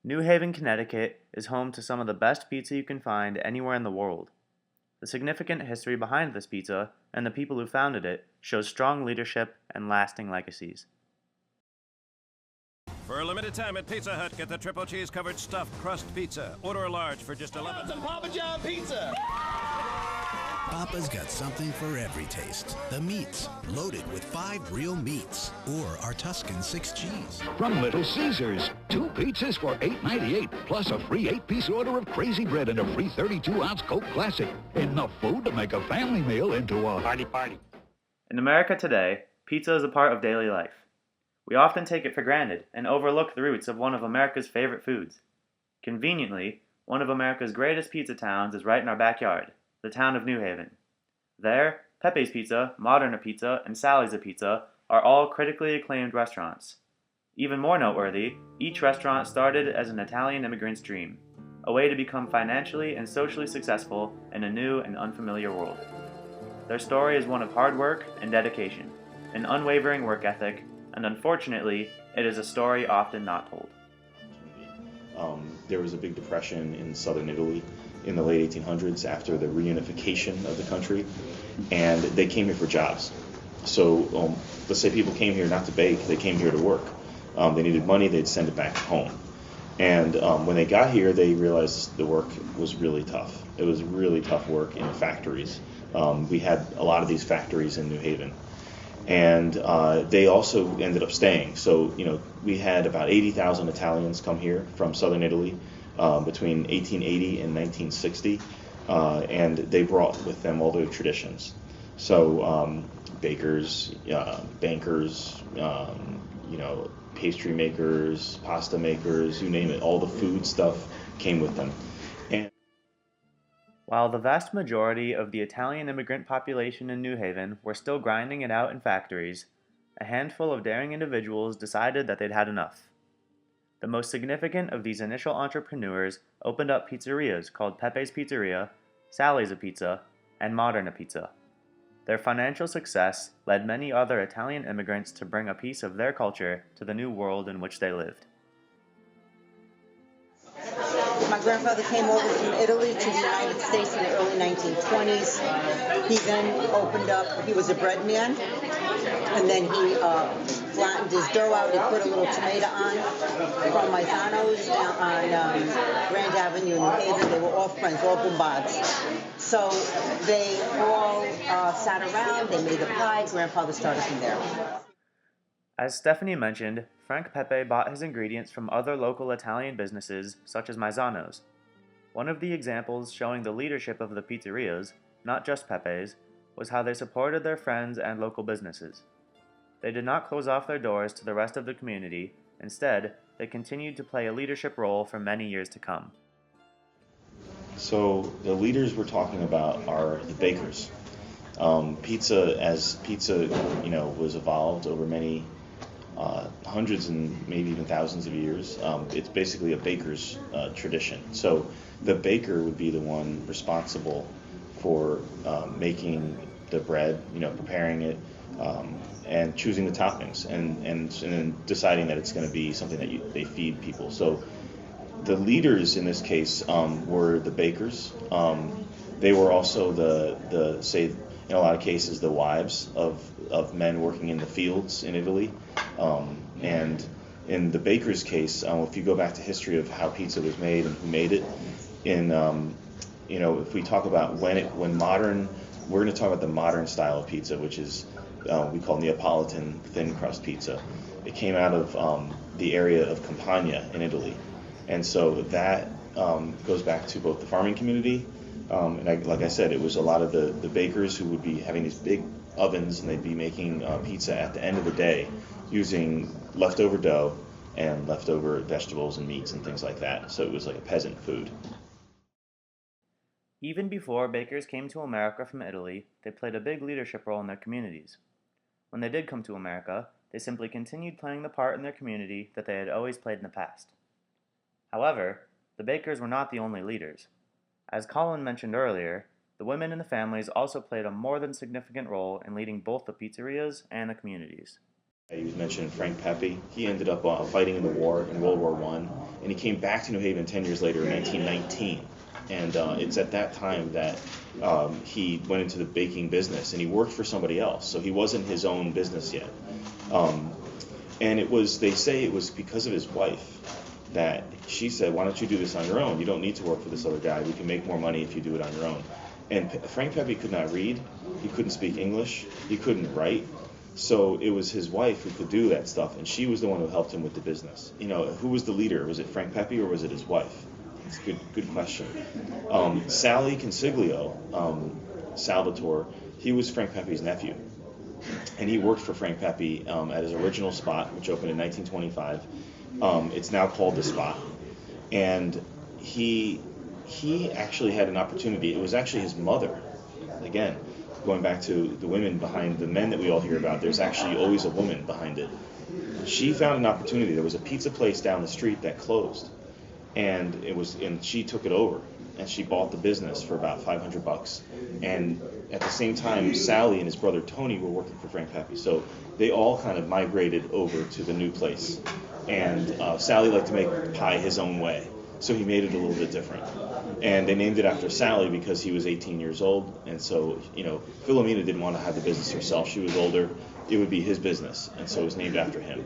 New Haven, Connecticut is home to some of the best pizza you can find anywhere in the world. The significant history behind this pizza and the people who founded it shows strong leadership and lasting legacies. For a limited time at Pizza Hut, get the triple cheese covered stuffed crust pizza. Order a large for just $11. It's a Papa John pizza! Papa's got something for every taste. The meats, loaded with 5 real meats. Or our Tuscan 6 cheese. From Little Caesars, 2 pizzas for $8.98, plus a free 8-piece order of crazy bread and a free 32-ounce Coke Classic. Enough food to make a family meal into a party. In America today, pizza is a part of daily life. We often take it for granted and overlook the roots of one of America's favorite foods. Conveniently, one of America's greatest pizza towns is right in our backyard, the town of New Haven. There, Pepe's Pizza, Modern Pizza, and Sally's Pizza are all critically acclaimed restaurants. Even more noteworthy, each restaurant started as an Italian immigrant's dream, a way to become financially and socially successful in a new and unfamiliar world. Their story is one of hard work and dedication, an unwavering work ethic, and unfortunately, it is a story often not told. There was a big depression in southern Italy in the late 1800s after the reunification of the country, and they came here for jobs. So let's say people came here not to bake, they came here to work. They needed money, they'd send it back home. And when they got here, they realized the work was really tough. It was really tough work in factories. We had a lot of these factories in New Haven. And they also ended up staying. So, we had about 80,000 Italians come here from southern Italy between 1880 and 1960, and they brought with them all their traditions. So, bakers, bankers, pastry makers, pasta makers, you name it, all the food stuff came with them. And while the vast majority of the Italian immigrant population in New Haven were still grinding it out in factories, a handful of daring individuals decided that they'd had enough. The most significant of these initial entrepreneurs opened up pizzerias called Pepe's Pizzeria, Sally's Pizza, and Modern Pizza. Their financial success led many other Italian immigrants to bring a piece of their culture to the new world in which they lived. My grandfather came over from Italy to the United States in the early 1920s. He then opened up, he was a bread man, and then he flattened his dough out. He put a little tomato on from Maizano's on Grand Avenue in New Haven. They were all friends, all bombards. So they all sat around, they made a pie. Grandfather started from there. As Stephanie mentioned, Frank Pepe bought his ingredients from other local Italian businesses such as Maizano's. One of the examples showing the leadership of the pizzerias, not just Pepe's, was how they supported their friends and local businesses. They did not close off their doors to the rest of the community. Instead, they continued to play a leadership role for many years to come. so the leaders we're talking about are the bakers. Pizza was evolved over many hundreds and maybe even thousands of years. It's basically a baker's tradition. So the baker would be the one responsible for making the bread, preparing it, and choosing the toppings, and then deciding that it's going to be something that they feed people. So the leaders in this case were the bakers. They were also the say, in a lot of cases, the wives of men working in the fields in Italy. And in the baker's case, if you go back to history of how pizza was made and who made it, if we talk about when modern, we're going to talk about the modern style of pizza, which is we call Neapolitan thin crust pizza. It came out of the area of Campania in Italy, and so that goes back to both the farming community. Like I said, it was a lot of the bakers who would be having these big ovens, and they'd be making pizza at the end of the day using leftover dough and leftover vegetables and meats and things like that. So it was like a peasant food. Even before bakers came to America from Italy, they played a big leadership role in their communities. When they did come to America, they simply continued playing the part in their community that they had always played in the past. However, the bakers were not the only leaders. As Colin mentioned earlier, the women in the families also played a more than significant role in leading both the pizzerias and the communities. He was mentioning Frank Pepe. He ended up fighting in the war in World War I, and he came back to New Haven 10 years later in 1919. And it's at that time that he went into the baking business, and he worked for somebody else, so he wasn't his own business yet. And they say it was because of his wife that she said, why don't you do this on your own? You don't need to work for this other guy. We can make more money if you do it on your own. And Frank Pepe could not read. He couldn't speak English. He couldn't write. So it was his wife who could do that stuff, and she was the one who helped him with the business. Who was the leader? Was it Frank Pepe or was it his wife? It's a good question. Sally Consiglio, Salvatore, he was Frank Pepe's nephew. And he worked for Frank Pepe at his original spot, which opened in 1925. It's now called The Spot. And he actually had an opportunity. It was actually his mother. Again, going back to the women behind the men that we all hear about, there's actually always a woman behind it. She found an opportunity. There was a pizza place down the street that closed. And she took it over, and she bought the business for about $500. And at the same time, Sally and his brother Tony were working for Frank Pepe, so they all kind of migrated over to the new place. And Sally liked to make pie his own way, so he made it a little bit different. And they named it after Sally because he was 18 years old, and so Philomena didn't want to have the business herself. She was older; it would be his business, and so it was named after him.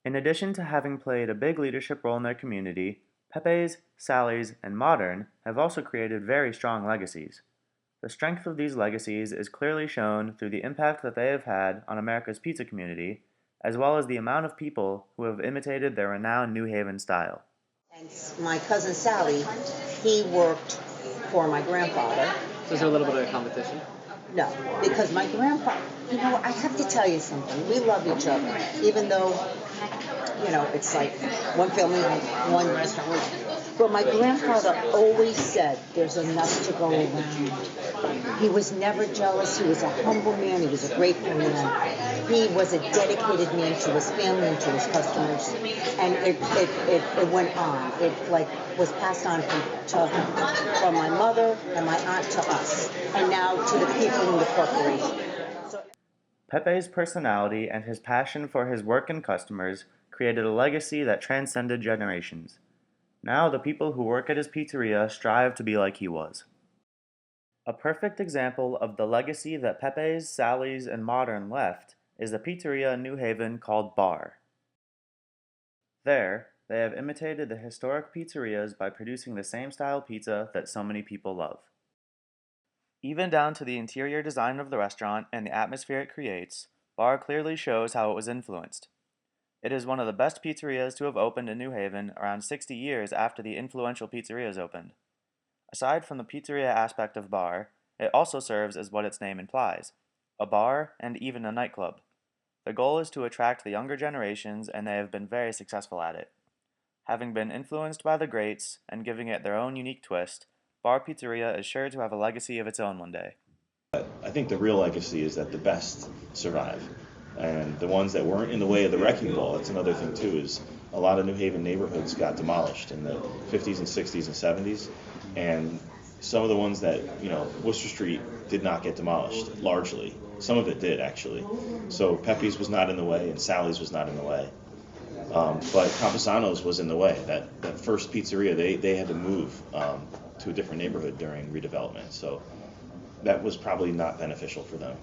In addition to having played a big leadership role in their community, Pepe's, Sally's, and Modern have also created very strong legacies. The strength of these legacies is clearly shown through the impact that they have had on America's pizza community, as well as the amount of people who have imitated their renowned New Haven style. And my cousin Sally, he worked for my grandfather. So is there a little bit of a competition? No, because my grandfather, I have to tell you something. We love each other, even though, it's like one family, one restaurant. But my grandfather always said there's enough to go around. He was never jealous. He was a humble man. He was a grateful man. He was a dedicated man to his family and to his customers. And it went on. It was passed on from my mother and my aunt to us, and now to the people in the corporation. Pepe's personality and his passion for his work and customers created a legacy that transcended generations. Now the people who work at his pizzeria strive to be like he was. A perfect example of the legacy that Pepe's, Sally's, and Modern left is the pizzeria in New Haven called Bar. There, they have imitated the historic pizzerias by producing the same style pizza that so many people love. Even down to the interior design of the restaurant and the atmosphere it creates, Bar clearly shows how it was influenced. It is one of the best pizzerias to have opened in New Haven around 60 years after the influential pizzerias opened. Aside from the pizzeria aspect of Bar, it also serves as what its name implies, a bar and even a nightclub. The goal is to attract the younger generations, and they have been very successful at it. Having been influenced by the greats and giving it their own unique twist, Bar Pizzeria is sure to have a legacy of its own one day. I think the real legacy is that the best survive. And the ones that weren't in the way of the wrecking ball, that's another thing too, is a lot of New Haven neighborhoods got demolished in the 50s and 60s and 70s. And some of the ones that, Worcester Street did not get demolished, largely. Some of it did, actually. So Pepe's was not in the way, and Sally's was not in the way. But Campesano's was in the way. That first pizzeria, they had to move to a different neighborhood during redevelopment. So that was probably not beneficial for them.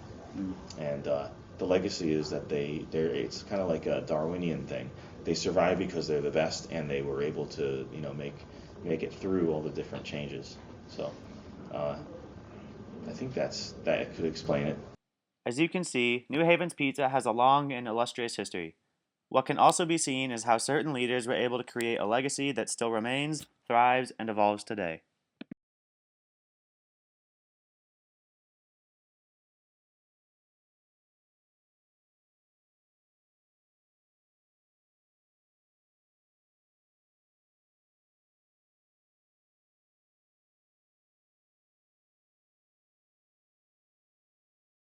And the legacy is that it's kind of like a Darwinian thing. They survive because they're the best, and they were able to, make it through all the different changes. So I think that could explain it. As you can see, New Haven's pizza has a long and illustrious history. What can also be seen is how certain leaders were able to create a legacy that still remains, thrives, and evolves today.